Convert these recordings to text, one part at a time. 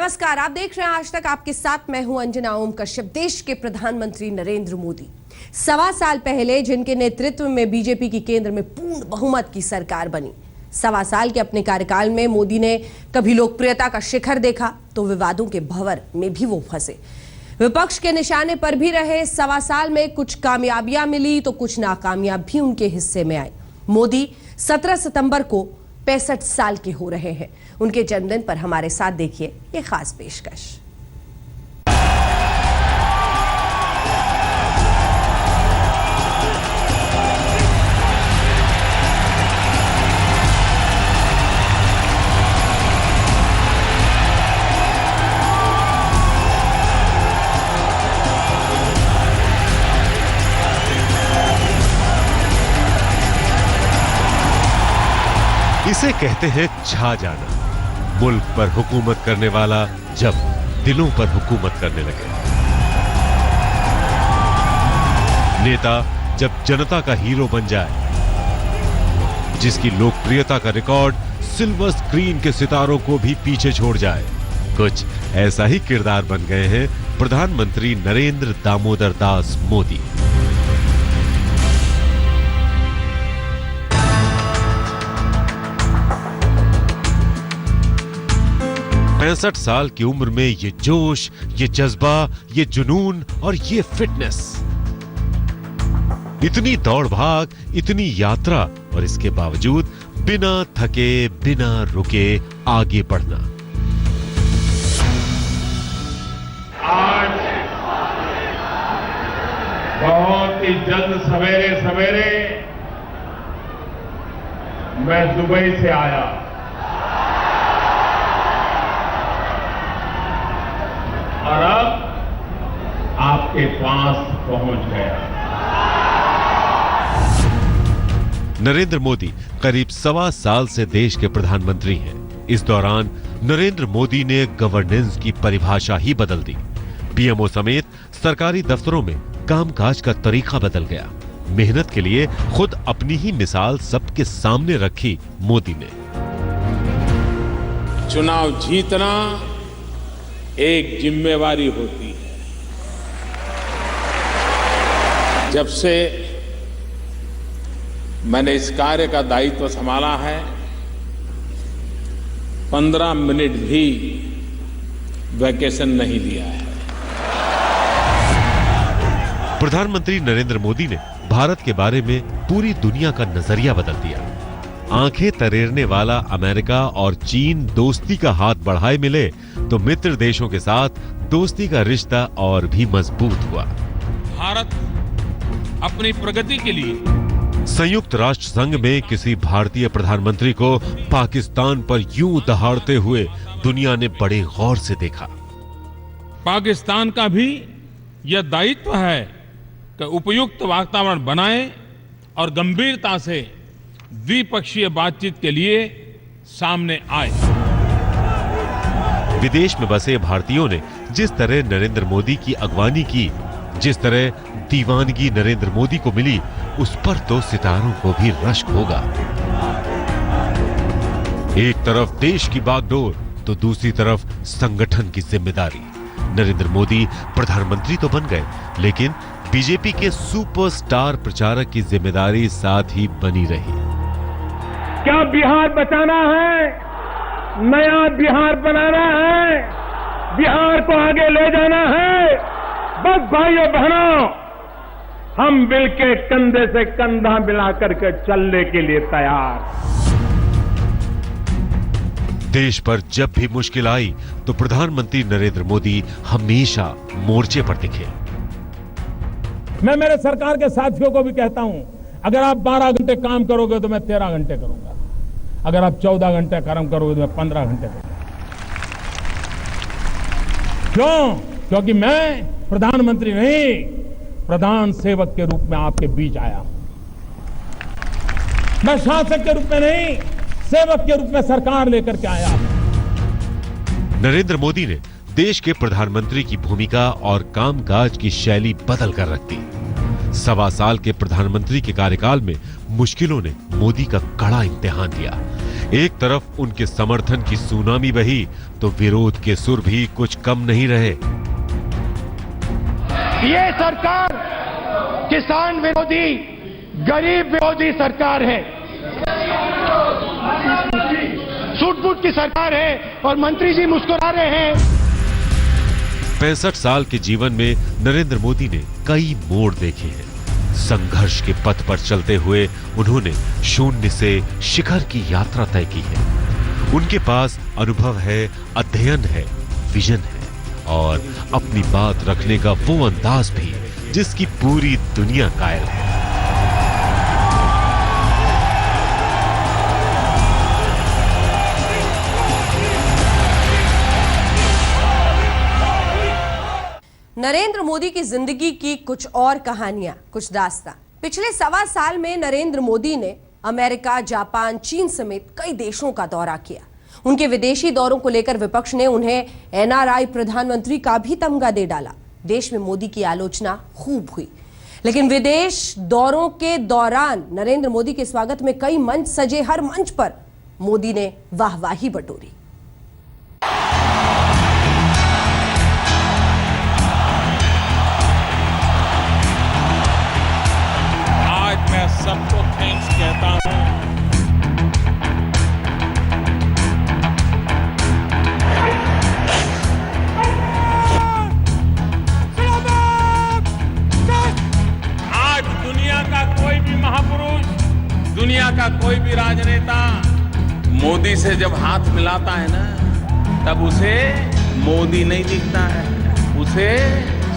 नमस्कार, आप देख रहे हैं आज तक। आपके साथ मैं हूं अंजना ओम कश्यप। देश के प्रधानमंत्री नरेंद्र मोदी 1.25 साल पहले जिनके नेतृत्व में बीजेपी की केंद्र में पूर्ण बहुमत की सरकार बनी, 1.25 साल के अपने कार्यकाल में मोदी ने कभी लोकप्रियता का शिखर देखा तो विवादों के भंवर में भी वो फंसे। विपक्ष के निशाने पर भी रहे। 1.25 साल में कुछ कामयाबियां मिली तो कुछ नाकामयाब भी उनके हिस्से में आई। मोदी 17 सितंबर को 65 साल के हो रहे हैं। उनके जन्मदिन पर हमारे साथ देखिए ये खास पेशकश। इसे कहते हैं छा जाना। मुल्क पर हुकूमत करने वाला जब दिलों पर हुकूमत करने लगे। नेता जब जनता का हीरो बन जाए, जिसकी लोकप्रियता का रिकॉर्ड सिल्वर स्क्रीन के सितारों को भी पीछे छोड़ जाए। कुछ ऐसा ही किरदार बन गए हैं प्रधानमंत्री नरेंद्र दामोदर दास मोदी। पैंसठ साल की उम्र में ये जोश, ये जज्बा, ये जुनून और ये फिटनेस, इतनी दौड़ भाग, इतनी यात्रा और इसके बावजूद बिना थके, बिना रुके आगे बढ़ना। आज बहुत ही जल्द सवेरे सवेरे मैं दुबई से आया। और अब आपके पास पहुंच गया। नरेंद्र मोदी करीब 1.25 साल से देश के प्रधानमंत्री हैं। इस दौरान नरेंद्र मोदी ने गवर्नेंस की परिभाषा ही बदल दी। पीएमओ समेत सरकारी दफ्तरों में कामकाज का तरीका बदल गया। मेहनत के लिए खुद अपनी ही मिसाल सबके सामने रखी मोदी ने। चुनाव जीतना एक जिम्मेवारी होती है। जब से मैंने इस कार्य का दायित्व संभाला है, 15 मिनट भी वैकेशन नहीं लिया है। प्रधानमंत्री नरेंद्र मोदी ने भारत के बारे में पूरी दुनिया का नजरिया बदल दिया। आंखें तरेरने वाला अमेरिका और चीन दोस्ती का हाथ बढ़ाए मिले तो मित्र देशों के साथ दोस्ती का रिश्ता और भी मजबूत हुआ। भारत अपनी प्रगति के लिए संयुक्त राष्ट्र संघ में किसी भारतीय प्रधानमंत्री को पाकिस्तान पर यूं दहाड़ते हुए दुनिया ने बड़े गौर से देखा। पाकिस्तान का भी यह दायित्व है कि उपयुक्त वातावरण बनाए और गंभीरता से द्विपक्षीय बातचीत के लिए सामने आए। विदेश में बसे भारतीयों ने जिस तरह नरेंद्र मोदी की अगवानी की, जिस तरह दीवानगी नरेंद्र मोदी को मिली, उस पर तो सितारों को भी रश्क होगा। एक तरफ देश की बागडोर तो दूसरी तरफ संगठन की जिम्मेदारी। नरेंद्र मोदी प्रधानमंत्री तो बन गए, लेकिन बीजेपी के सुपरस्टार प्रचारक की जिम्मेदारी साथ ही बनी रही। क्या बिहार बचाना है, नया बिहार बनाना है, बिहार को आगे ले जाना है। बस भाइयों बहनों, हम मिलके कंधे से कंधा मिलाकर के चलने के लिए तैयार। देश पर जब भी मुश्किल आई तो प्रधानमंत्री नरेंद्र मोदी हमेशा मोर्चे पर दिखे। मैं मेरे सरकार के साथियों को भी कहता हूं, अगर आप 12 घंटे काम करोगे तो मैं 13 घंटे करूंगा। अगर आप 14 घंटे काम करोगे तो मैं 15 घंटे करूंगा। क्यों? क्योंकि मैं प्रधानमंत्री नहीं, प्रधान सेवक के रूप में आपके बीच आया हूं। मैं शासक के रूप में नहीं, सेवक के रूप में सरकार लेकर के आया हूं। नरेंद्र मोदी ने देश के प्रधानमंत्री की भूमिका और कामकाज की शैली बदल कर रख दी। 1.25 साल के प्रधानमंत्री के कार्यकाल में मुश्किलों ने मोदी का कड़ा इम्तिहान दिया। एक तरफ उनके समर्थन की सुनामी बही तो विरोध के सुर भी कुछ कम नहीं रहे। ये सरकार किसान विरोधी, गरीब विरोधी सरकार है, सूट-बूट की सरकार है और मंत्री जी मुस्कुरा रहे हैं। 65 साल के जीवन में नरेंद्र मोदी ने कई मोड़ देखे हैं। संघर्ष के पथ पर चलते हुए उन्होंने शून्य से शिखर की यात्रा तय की है। उनके पास अनुभव है, अध्ययन है, विजन है और अपनी बात रखने का वो अंदाज भी जिसकी पूरी दुनिया कायल है। नरेंद्र मोदी की जिंदगी की कुछ और कहानियां, कुछ दास्तां। पिछले 1.25 साल में नरेंद्र मोदी ने अमेरिका, जापान, चीन समेत कई देशों का दौरा किया। उनके विदेशी दौरों को लेकर विपक्ष ने उन्हें एनआरआई प्रधानमंत्री का भी तमगा दे डाला। देश में मोदी की आलोचना खूब हुई, लेकिन विदेश दौरों के दौरान नरेंद्र मोदी के स्वागत में कई मंच सजे। हर मंच पर मोदी ने वाहवाही बटोरी। मैं सबको थैंक्स कहता हूं। आज दुनिया का कोई भी महापुरुष, दुनिया का कोई भी राजनेता मोदी से जब हाथ मिलाता है ना, तब उसे मोदी नहीं दिखता है, उसे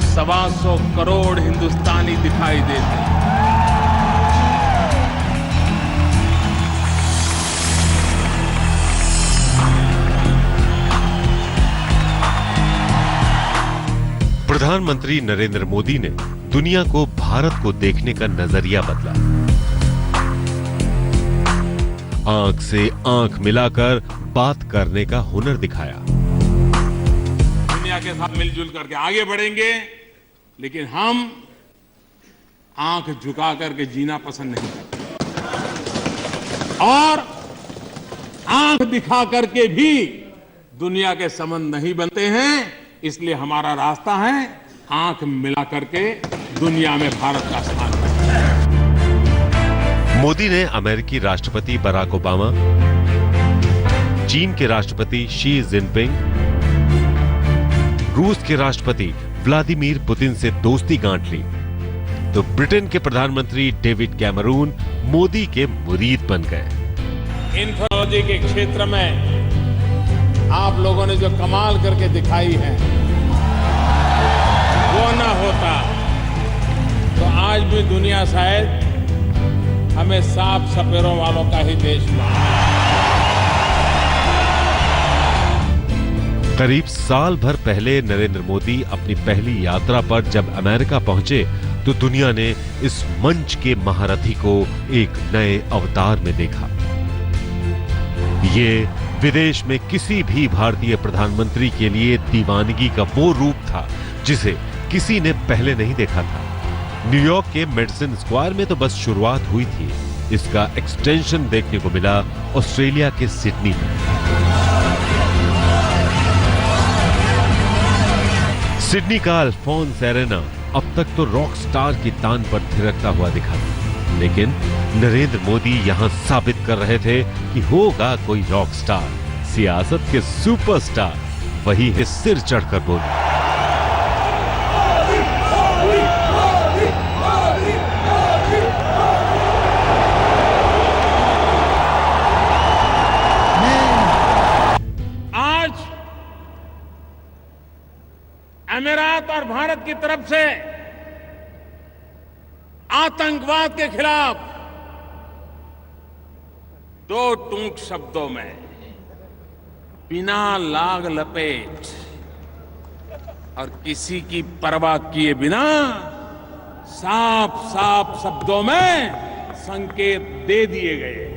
125 करोड़ हिंदुस्तानी दिखाई देते हैं। प्रधानमंत्री नरेंद्र मोदी ने दुनिया को भारत को देखने का नजरिया बदला। आंख से आंख मिलाकर बात करने का हुनर दिखाया। दुनिया के साथ मिलजुल करके आगे बढ़ेंगे, लेकिन हम आंख झुका करके जीना पसंद नहीं करते और आंख दिखा करके भी दुनिया के संबंध नहीं बनते हैं। इसलिए हमारा रास्ता है आंख मिला करके दुनिया में भारत का स्थान है। मोदी ने अमेरिकी राष्ट्रपति बराक ओबामा, चीन के राष्ट्रपति शी जिनपिंग, रूस के राष्ट्रपति व्लादिमीर पुतिन से दोस्ती गांठ ली, तो ब्रिटेन के प्रधानमंत्री डेविड कैमरून मोदी के मुरीद बन गए। इंफोलॉजी के क्षेत्र में आप लोगों ने जो कमाल करके दिखाई है, वो ना होता तो आज भी दुनिया शायद हमें सांप सपेरों वालों का ही देश मानती। करीब साल भर पहले नरेंद्र मोदी अपनी पहली यात्रा पर जब अमेरिका पहुंचे तो दुनिया ने इस मंच के महारथी को एक नए अवतार में देखा। ये विदेश में किसी भी भारतीय प्रधानमंत्री के लिए दीवानगी का वो रूप था जिसे किसी ने पहले नहीं देखा था। न्यूयॉर्क के मेडिसन स्क्वायर में तो बस शुरुआत हुई थी, इसका एक्सटेंशन देखने को मिला ऑस्ट्रेलिया के सिडनी में। सिडनी का अल्फोंस एरेना अब तक तो रॉक स्टार की तान पर थिरकता हुआ दिखा, लेकिन नरेंद्र मोदी यहां साबित कर रहे थे कि होगा कोई रॉक स्टार, सियासत के सुपरस्टार वही है सिर चढ़कर बोले। आज अमीरात और भारत की तरफ से आतंकवाद के खिलाफ दो टूक शब्दों में बिना लाग लपेट और किसी की परवाह किए बिना साफ साफ शब्दों में संकेत दे दिए गए।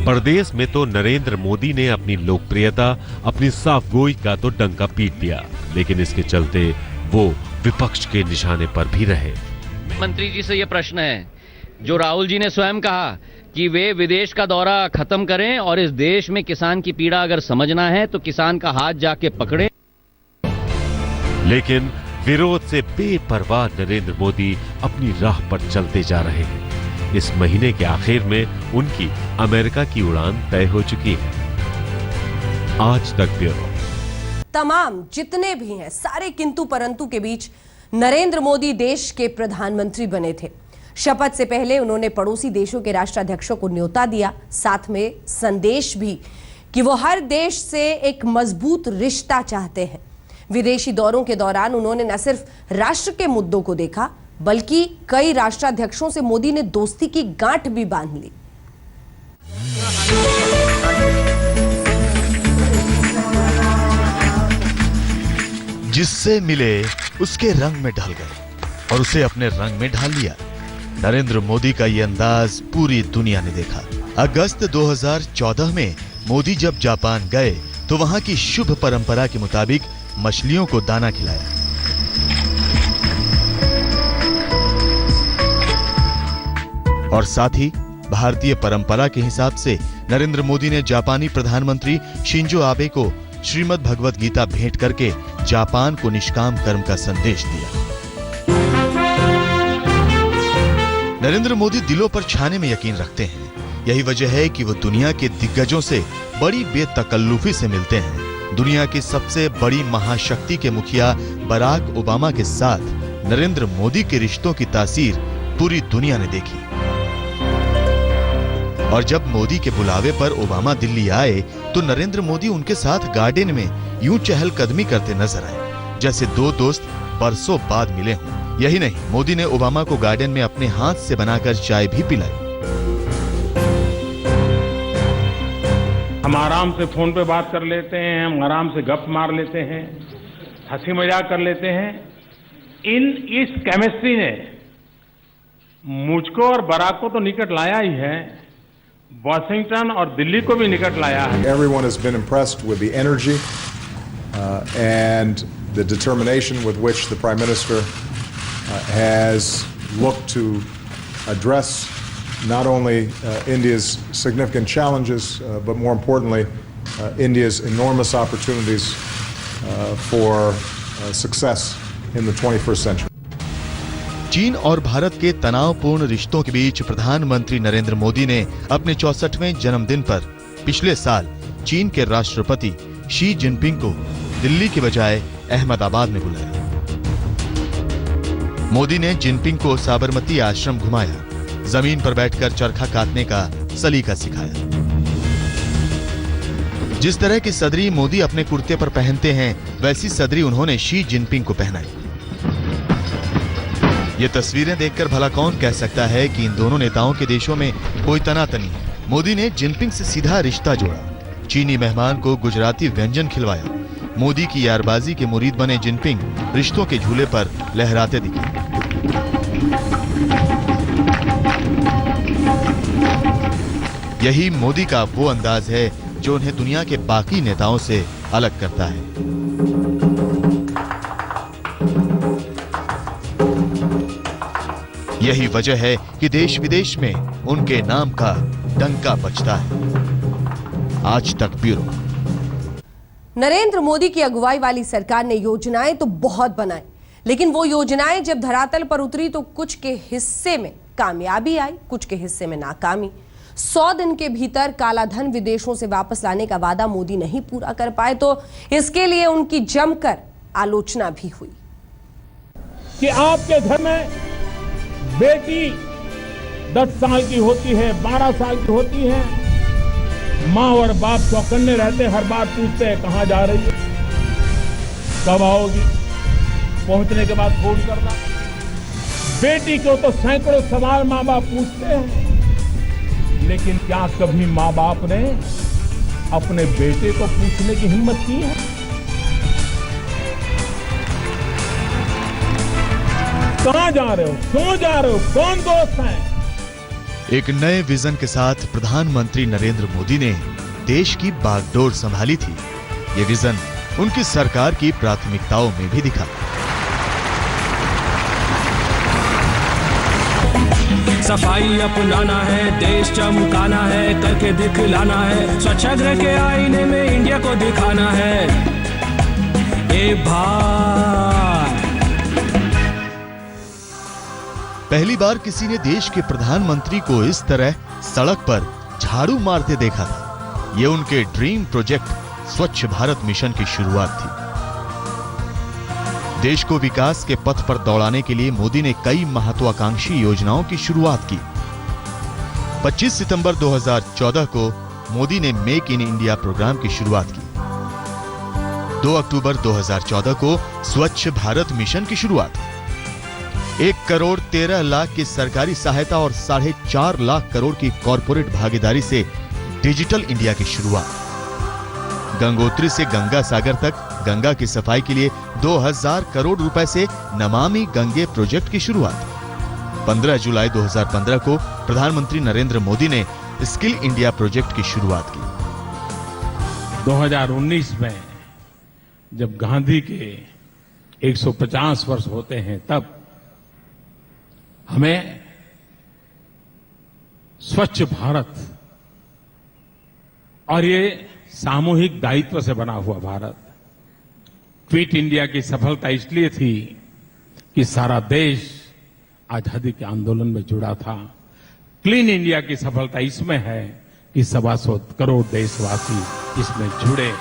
प्रदेश में तो नरेंद्र मोदी ने अपनी लोकप्रियता, अपनी साफगोई का तो डंका पीट दिया, लेकिन इसके चलते वो विपक्ष के निशाने पर भी रहे। मंत्री जी से यह प्रश्न है जो राहुल जी ने स्वयं कहा कि वे विदेश का दौरा खत्म करें और इस देश में किसान की पीड़ा अगर समझना है तो किसान का हाथ जाके पकड़ें। लेकिन विरोध से बेपरवाह नरेंद्र मोदी अपनी राह पर चलते जा रहे हैं। इस महीने के आखिर में उनकी अमेरिका की उड़ान तय हो चुकी है। आज तक ब्यूरो। तमाम जितने भी हैं सारे किंतु परंतु के बीच नरेंद्र मोदी देश के प्रधानमंत्री बने थे। शपथ से पहले उन्होंने पड़ोसी देशों के राष्ट्राध्यक्षों को न्योता दिया, साथ में संदेश भी कि वो हर देश से एक मजबूत रिश्ता चाहते हैं। विदेशी दौरों के दौरान उन्होंने न सिर्फ राष्ट्र के मुद्दों को देखा बल्कि कई राष्ट्राध्यक्षों से मोदी ने दोस्ती की गांठ भी बांध ली। जिससे मिले उसके रंग में ढल गए और उसे अपने रंग में ढाल लिया। नरेंद्र मोदी का ये अंदाज पूरी दुनिया ने देखा। अगस्त 2014 में मोदी जब जापान गए तो वहां की शुभ परंपरा के मुताबिक मछलियों को दाना खिलाया। और साथ ही भारतीय परंपरा के हिसाब से नरेंद्र मोदी ने जापानी प्रधानमंत्री शिंजो आबे को श्रीमद् भगवत गीता भेंट करके जापान को निष्काम कर्म का संदेश दिया। नरेंद्र मोदी दिलों पर छाने में यकीन रखते हैं। यही वजह है कि वो दुनिया के दिग्गजों से बड़ी बेतकल्लुफी से मिलते हैं। दुनिया की सबसे बड़ी महाशक्ति के मुखिया बराक ओबामा के साथ नरेंद्र मोदी के रिश्तों की तासीर पूरी दुनिया ने देखी। और जब मोदी के बुलावे पर ओबामा दिल्ली आए तो नरेंद्र मोदी उनके साथ गार्डन में यूं चहलकदमी करते नजर आए जैसे दो दोस्त बरसों बाद मिले हों। यही नहीं, मोदी ने ओबामा को गार्डन में अपने हाथ से बनाकर चाय भी पिलाई। हम आराम से फोन पे बात कर लेते हैं, हम आराम से गप मार लेते हैं, हंसी मजाक कर लेते हैं। इस केमिस्ट्री ने मुझको और बराक को तो निकट लाया ही है, वॉशिंगटन और दिल्ली को भी निकट लाया है। Everyone has been impressed with the energy and the determination with which the Prime Minister has looked to address not only India's significant challenges, but more importantly, India's enormous opportunities for success in the 21st century. चीन और भारत के तनावपूर्ण रिश्तों के बीच प्रधानमंत्री नरेंद्र मोदी ने अपने 64वें जन्मदिन पर पिछले साल चीन के राष्ट्रपति शी जिनपिंग को दिल्ली के बजाय अहमदाबाद में बुलाया। मोदी ने जिनपिंग को साबरमती आश्रम घुमाया, जमीन पर बैठकर चरखा काटने का सलीका सिखाया। जिस तरह की सदरी मोदी अपने कुर्ते पर पहनते हैं, वैसी सदरी उन्होंने शी जिनपिंग को पहनाई। ये तस्वीरें देखकर भला कौन कह सकता है कि इन दोनों नेताओं के देशों में कोई तनातनी है। मोदी ने जिनपिंग से सीधा रिश्ता जोड़ा। चीनी मेहमान को गुजराती व्यंजन खिलवाया। मोदी की यारबाजी के मुरीद बने जिनपिंग रिश्तों के झूले पर लहराते दिखे। यही मोदी का वो अंदाज है जो उन्हें दुनिया के बाकी नेताओं से अलग करता है। यही वजह है कि देश विदेश में उनके नाम का डंका बजता है। आज तक ब्यूरो। नरेंद्र मोदी की अगुवाई वाली सरकार ने योजनाएं तो बहुत बनाई, लेकिन वो योजनाएं जब धरातल पर उतरी तो कुछ के हिस्से में कामयाबी आई, कुछ के हिस्से में नाकामी। 100 दिन के भीतर काला धन विदेशों से वापस लाने का वादा मोदी नहीं पूरा कर पाए तो इसके लिए उनकी जमकर आलोचना भी हुई। कि आपके घर में बेटी 10 साल की होती है, 12 साल की होती है, माँ और बाप चौकन्ने रहते, हर बार पूछते हैं कहाँ जा रही है, कब आओगी, पहुंचने के बाद फोन करना। बेटी को तो सैकड़ों सवाल माँ बाप पूछते हैं, लेकिन क्या कभी माँ बाप ने अपने बेटे को पूछने की हिम्मत की है? कहाँ जा रहे हो, क्यों जा रहे हो, कौन दोस्त है? एक नए विजन के साथ प्रधानमंत्री नरेंद्र मोदी ने देश की बागडोर संभाली थी। ये विजन उनकी सरकार की प्राथमिकताओं में भी दिखा। सफाई अपनाना है, देश चमकाना है, करके दिखलाना है, स्वच्छाग्रह के आईने में इंडिया को दिखाना है। एक भाई। पहली बार किसी ने देश के प्रधानमंत्री को इस तरह सड़क पर झाड़ू मारते देखा था। ये उनके ड्रीम प्रोजेक्ट स्वच्छ भारत मिशन की शुरुआत थी। देश को विकास के पथ पर दौड़ाने के लिए मोदी ने कई महत्वाकांक्षी योजनाओं की शुरुआत की। 25 सितंबर 2014 को मोदी ने मेक इन इंडिया प्रोग्राम की शुरुआत की। 2 अक्टूबर 2014 को स्वच्छ भारत मिशन की शुरुआत। 1 करोड़ 13 लाख की सरकारी सहायता और 4.5 लाख करोड़ की कॉरपोरेट भागीदारी से डिजिटल इंडिया की शुरुआत। गंगोत्री से गंगा सागर तक गंगा की सफाई के लिए 2000 करोड़ रुपए से नमामि गंगे प्रोजेक्ट की शुरुआत। 15 जुलाई 2015 को प्रधानमंत्री नरेंद्र मोदी ने स्किल इंडिया प्रोजेक्ट की शुरुआत की। 2019 में जब गांधी के 150 वर्ष होते हैं, तब हमें स्वच्छ भारत और ये सामूहिक दायित्व से बना हुआ भारत, क्विट इंडिया की सफलता इसलिए थी कि सारा देश आजादी के आंदोलन में जुड़ा था। क्लीन इंडिया की सफलता इसमें है कि 125 करोड़ देशवासी इसमें जुड़े।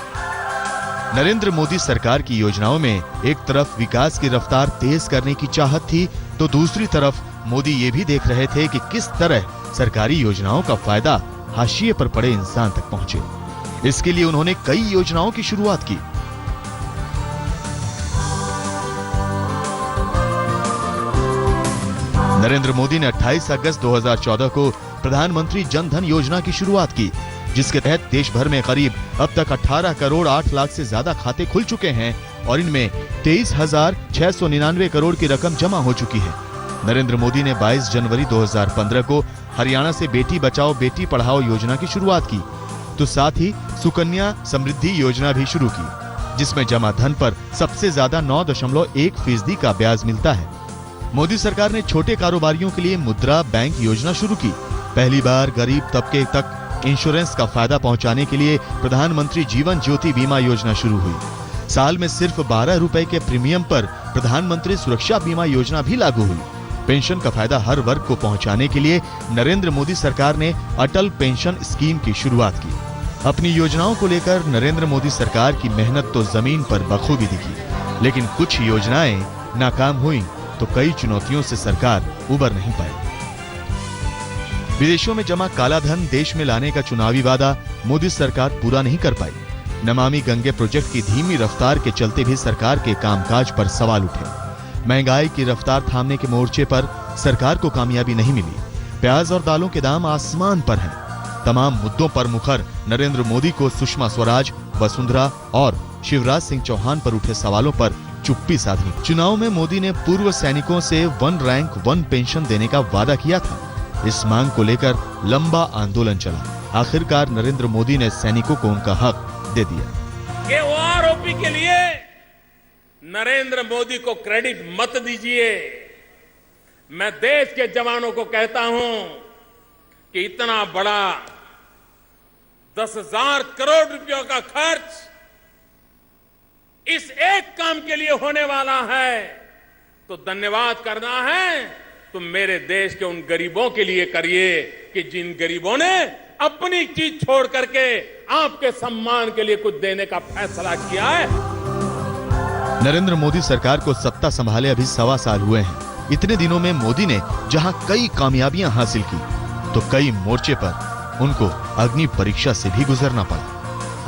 नरेंद्र मोदी सरकार की योजनाओं में एक तरफ विकास की रफ्तार तेज करने की चाहत थी, तो दूसरी तरफ मोदी ये भी देख रहे थे कि किस तरह सरकारी योजनाओं का फायदा हाशिए पर पड़े इंसान तक पहुंचे। इसके लिए उन्होंने कई योजनाओं की शुरुआत की। नरेंद्र मोदी ने 28 अगस्त 2014 को प्रधानमंत्री जन धन योजना की शुरुआत की, जिसके तहत देश भर में करीब अब तक 18 करोड़ 8 लाख से ज्यादा खाते खुल चुके हैं और इनमें 23,699 करोड़ की रकम जमा हो चुकी है। नरेंद्र मोदी ने 22 जनवरी 2015 को हरियाणा से बेटी बचाओ बेटी पढ़ाओ योजना की शुरुआत की, तो साथ ही सुकन्या समृद्धि योजना भी शुरू की, जिसमें जमा धन पर सबसे ज्यादा 9.1% का ब्याज मिलता है। मोदी सरकार ने छोटे कारोबारियों के लिए मुद्रा बैंक योजना शुरू की। पहली बार गरीब तबके तक इंश्योरेंस का फायदा पहुंचाने के लिए प्रधानमंत्री जीवन ज्योति बीमा योजना शुरू हुई। साल में सिर्फ 12 रुपए के प्रीमियम पर प्रधानमंत्री सुरक्षा बीमा योजना भी लागू हुई। पेंशन का फायदा हर वर्ग को पहुंचाने के लिए नरेंद्र मोदी सरकार ने अटल पेंशन स्कीम की शुरुआत की। अपनी योजनाओं को लेकर नरेंद्र मोदी सरकार की मेहनत तो जमीन पर बखूबी दिखी, लेकिन कुछ योजनाएं नाकाम हुई तो कई चुनौतियों से सरकार उबर नहीं पाई। विदेशों में जमा काला धन देश में लाने का चुनावी वादा मोदी सरकार पूरा नहीं कर पाई। नमामि गंगे प्रोजेक्ट की धीमी रफ्तार के चलते भी सरकार के कामकाज पर सवाल उठे। महंगाई की रफ्तार थामने के मोर्चे पर सरकार को कामयाबी नहीं मिली। प्याज और दालों के दाम आसमान पर हैं। तमाम मुद्दों पर मुखर नरेंद्र मोदी को सुषमा स्वराज, वसुंधरा और शिवराज सिंह चौहान पर उठे सवालों पर चुप्पी साधनी। चुनाव में मोदी ने पूर्व सैनिकों से 1 रैंक 1 पेंशन देने का वादा किया था। इस मांग को लेकर लंबा आंदोलन चला। आखिरकार नरेंद्र मोदी ने सैनिकों को उनका हक दे दिया। कि ओआरओपी के लिए नरेंद्र मोदी को क्रेडिट मत दीजिए। मैं देश के जवानों को कहता हूं कि इतना बड़ा 10,000 करोड़ रुपयों का खर्च इस एक काम के लिए होने वाला है, तो धन्यवाद करना है तो मेरे देश के उन गरीबों के लिए करिए कि जिन गरीबों ने अपनी चीज छोड़ करके आपके सम्मान के लिए कुछ देने का फैसला किया है। नरेंद्र मोदी सरकार को सत्ता संभाले अभी 1.25 साल हुए हैं। इतने दिनों में मोदी ने जहां कई कामयाबियां हासिल की, तो कई मोर्चे पर उनको अग्नि परीक्षा से भी गुजरना पड़ा।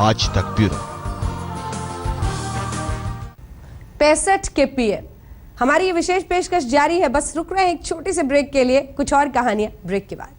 आज तक ब्यूरो 65 के पीएम। हमारी ये विशेष पेशकश जारी है, बस रुक रहे हैं एक छोटे से ब्रेक के लिए। कुछ और कहानियां ब्रेक के बाद।